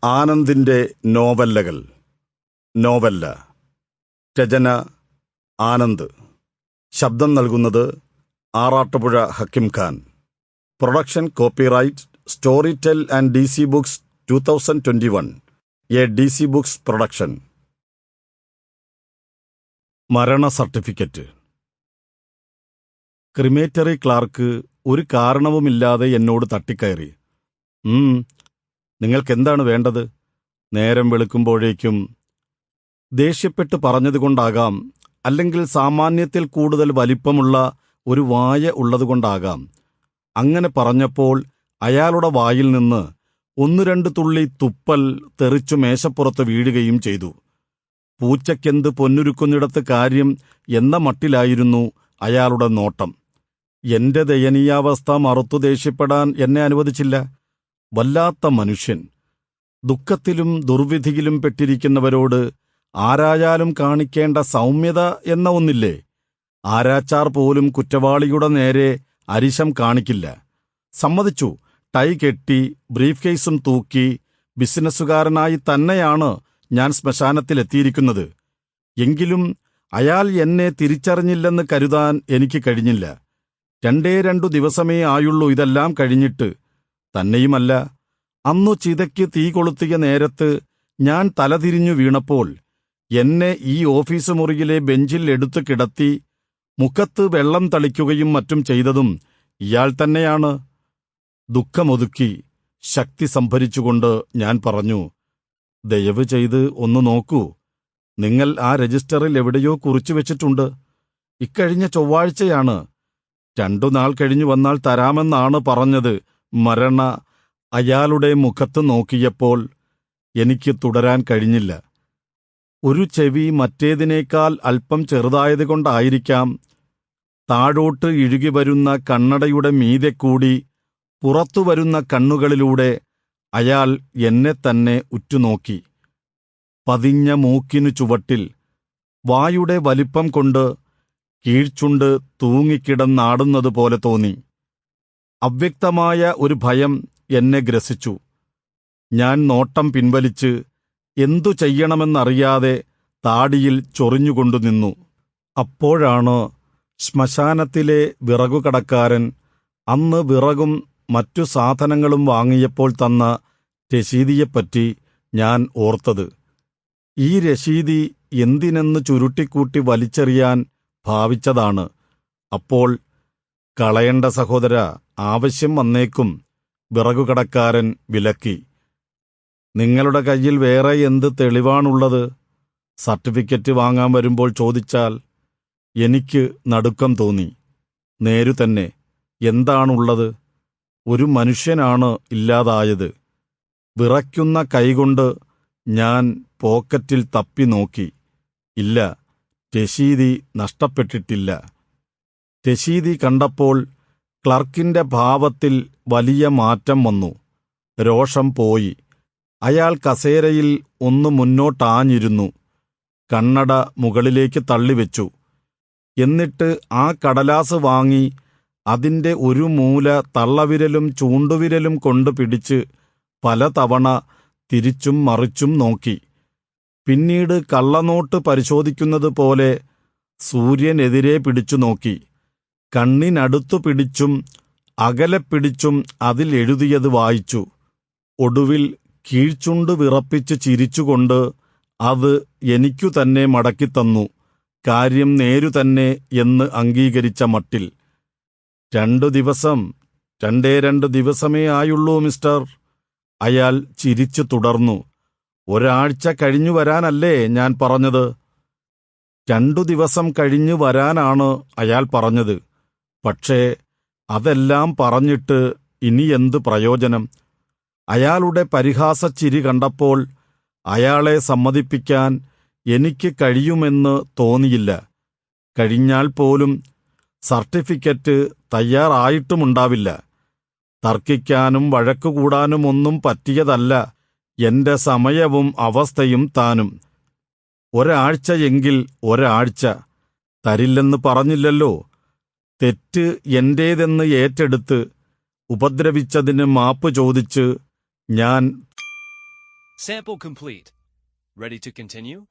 ആനന്ദിന്റെ നോവല്ലകൾ. നോവല്ല. രചന ആനന്ദ്. ശബ്ദം നൽകുന്നത് Arattupuzha Hakkim Khan. Production copyright Storytel and DC books 2021, a DC books production. മരണ സർട്ടിഫിക്കറ്റ്. ക്രിമേറ്ററി ക്ലാർക്ക് ഒരു കാരണവുമില്ലാതെ എന്നോട് തട്ടിക്കയറി. നിങ്ങൾക്കെന്താണ് വേണ്ടത്? നേരം വെളുക്കുമ്പോഴേക്കും. ദേഷ്യപ്പെട്ട് പറഞ്ഞതുകൊണ്ടാകാം, അല്ലെങ്കിൽ സാമാന്യത്തിൽ കൂടുതൽ വലിപ്പമുള്ള ഒരു വായ ഉള്ളതുകൊണ്ടാകാം. അങ്ങനെ പറഞ്ഞപ്പോൾ അയാളുടെ വായിൽ നിന്ന് 1-2 തുള്ളി തുപ്പൽ തെറിച്ചു മേശപ്പുറത്ത് വീഴുകയും ചെയ്തു. പൂച്ചയ്ക്കെന്ത് പൊന്നുരുക്കുന്നിടത്ത് കാര്യം എന്ന മട്ടിലായിരുന്നു അയാളുടെ നോട്ടം. എന്റെ ദയനീയാവസ്ഥ മറുത്തു ദേഷ്യപ്പെടാൻ എന്നെ അനുവദിച്ചില്ല. വല്ലാത്ത മനുഷ്യൻ. ദുഃഖത്തിലും ദുർവിധിയിലും പെട്ടിരിക്കുന്നവരോട് ആരായാലും കാണിക്കേണ്ട സൗമ്യത എന്ന ഒന്നില്ലേ? ആരാച്ചാർ പോലും കുറ്റവാളിയുടെ നേരെ അരിശം കാണിക്കില്ല. സമ്മതിച്ചു, ടൈ കെട്ടി ബ്രീഫ് കേസും തൂക്കി ബിസിനസ്സുകാരനായി തന്നെയാണ് ഞാൻ ശ്മശാനത്തിലെത്തിയിരിക്കുന്നത്. എങ്കിലും അയാൾ എന്നെ തിരിച്ചറിഞ്ഞില്ലെന്ന് കരുതാൻ എനിക്ക് കഴിഞ്ഞില്ല. 2 ദിവസമേ ആയുള്ളൂ ഇതെല്ലാം കഴിഞ്ഞിട്ട്. തന്നെയുമല്ല, അന്നു ചിതയ്ക്ക് തീ കൊളുത്തിയ നേരത്ത് ഞാൻ തലതിരിഞ്ഞു വീണപ്പോൾ എന്നെ ഈ ഓഫീസ് മുറിയിലെ ബെഞ്ചിൽ എടുത്തു കിടത്തി മുഖത്ത് വെള്ളം തളിക്കുകയും മറ്റും ചെയ്തതും ഇയാൾ തന്നെയാണ്. ദുഃഖമൊതുക്കി ശക്തി സംഭരിച്ചുകൊണ്ട് ഞാൻ പറഞ്ഞു, ദയവ് ചെയ്ത് ഒന്ന് നോക്കൂ. നിങ്ങൾ ആ രജിസ്റ്ററിൽ എവിടെയോ കുറിച്ചു വെച്ചിട്ടുണ്ട്. ഇക്കഴിഞ്ഞ ചൊവ്വാഴ്ചയാണ്. 2 നാൾ കഴിഞ്ഞു വന്നാൽ തരാമെന്നാണ് പറഞ്ഞത്. മരണ. അയാളുടെ മുഖത്ത് നോക്കിയപ്പോൾ എനിക്ക് തുടരാൻ കഴിഞ്ഞില്ല. ഒരു ചെവി മറ്റേതിനേക്കാൾ അല്പം ചെറുതായതുകൊണ്ടായിരിക്കാം, താഴോട്ട് ഇഴുകിവരുന്ന കണ്ണടയുടെ മീതെ കൂടി പുറത്തുവരുന്ന കണ്ണുകളിലൂടെ അയാൾ എന്നെ തന്നെ ഉറ്റുനോക്കി. പതിഞ്ഞ മൂക്കിനു ചുവട്ടിൽ വായുടെ വലിപ്പം കൊണ്ട് കീഴ്ച്ചുണ്ട് തൂങ്ങിക്കിടന്നാടുന്നതുപോലെ തോന്നി. അവ്യക്തമായ ഒരു ഭയം എന്നെ ഗ്രസിച്ചു. ഞാൻ നോട്ടം പിൻവലിച്ച് എന്തു ചെയ്യണമെന്നറിയാതെ താടിയിൽ ചൊറിഞ്ഞുകൊണ്ടു നിന്നു. അപ്പോഴാണ് ശ്മശാനത്തിലെ വിറകുകടക്കാരൻ അന്ന് വിറകും മറ്റു സാധനങ്ങളും വാങ്ങിയപ്പോൾ തന്ന രശീതിയെപ്പറ്റി ഞാൻ ഓർത്തത്. ഈ രശീതി എന്തിനെന്ന് ചുരുട്ടിക്കൂട്ടി വലിച്ചെറിയാൻ ഭാവിച്ചതാണ്. അപ്പോൾ, കളയണ്ട സഹോദര, ആവശ്യം വന്നേക്കും, വിറകുകടക്കാരൻ വിലക്കി. നിങ്ങളുടെ കയ്യിൽ വേറെ എന്ത് തെളിവാണുള്ളത്? സർട്ടിഫിക്കറ്റ് വാങ്ങാൻ വരുമ്പോൾ ചോദിച്ചാൽ. എനിക്ക് നടുക്കം തോന്നി. നേരുതന്നെ, എന്താണുള്ളത്? ഒരു മനുഷ്യനാണ് ഇല്ലാതായത്. വിറയ്ക്കുന്ന കൈകൊണ്ട് ഞാൻ പോക്കറ്റിൽ തപ്പി നോക്കി. ഇല്ല, രശീതി നഷ്ടപ്പെട്ടിട്ടില്ല. രശീതി കണ്ടപ്പോൾ ക്ലർക്കിന്റെ ഭാവത്തിൽ വലിയ മാറ്റം വന്നു. രോഷം പോയി. അയാൾ കസേരയിൽ ഒന്ന് മുന്നോട്ടാഞ്ഞിരുന്നു. കണ്ണട മുകളിലേക്ക് തള്ളിവെച്ചു. എന്നിട്ട് ആ കടലാസ് വാങ്ങി അതിന്റെ ഒരു മൂല തള്ളവിരലും ചൂണ്ടുവിരലും കൊണ്ട് പിടിച്ച് പലതവണ തിരിച്ചും മറിച്ചും നോക്കി. പിന്നീട് കള്ളനോട്ട് പരിശോധിക്കുന്നത് പോലെ സൂര്യനെതിരെ പിടിച്ചു നോക്കി. കണ്ണിനടുത്തു പിടിച്ചും അകലെ പിടിച്ചും അതിലെഴുതിയത് വായിച്ചു. ഒടുവിൽ കീഴ്ച്ചുണ്ട് വിറപ്പിച്ച് ചിരിച്ചുകൊണ്ട് അത് എനിക്കു തന്നെ മടക്കിത്തന്നു. കാര്യം നേരുതന്നെ എന്ന് അംഗീകരിച്ച മട്ടിൽ. 2 ദിവസം, 2 ദിവസമേ ആയുള്ളൂ മിസ്റ്റർ. അയാൾ ചിരിച്ചു തുടർന്നു. ഒരാഴ്ച കഴിഞ്ഞു വരാനല്ലേ ഞാൻ പറഞ്ഞത്? 2 ദിവസം കഴിഞ്ഞു വരാനാണ് അയാൾ പറഞ്ഞത്. പക്ഷേ അതെല്ലാം പറഞ്ഞിട്ട് ഇനി എന്ത് പ്രയോജനം? അയാളുടെ പരിഹാസച്ചിരി കണ്ടപ്പോൾ അയാളെ സമ്മതിപ്പിക്കാൻ എനിക്ക് കഴിയുമെന്ന് തോന്നിയില്ല. കഴിഞ്ഞാൽ പോലും സർട്ടിഫിക്കറ്റ് തയ്യാറായിട്ടുമുണ്ടാവില്ല. തർക്കിക്കാനും വഴക്കുകൂടാനും ഒന്നും പറ്റിയതല്ല എന്റെ സമയവും അവസ്ഥയും താനും. ഒരാഴ്ചയെങ്കിൽ ഒരാഴ്ച. തരില്ലെന്ന് പറഞ്ഞില്ലല്ലോ. തെറ്റ് എന്റേതെന്ന് ഏറ്റെടുത്ത് ഉപദ്രവിച്ചതിന് മാപ്പ് ചോദിച്ച് ഞാൻ Sample complete. Ready to continue?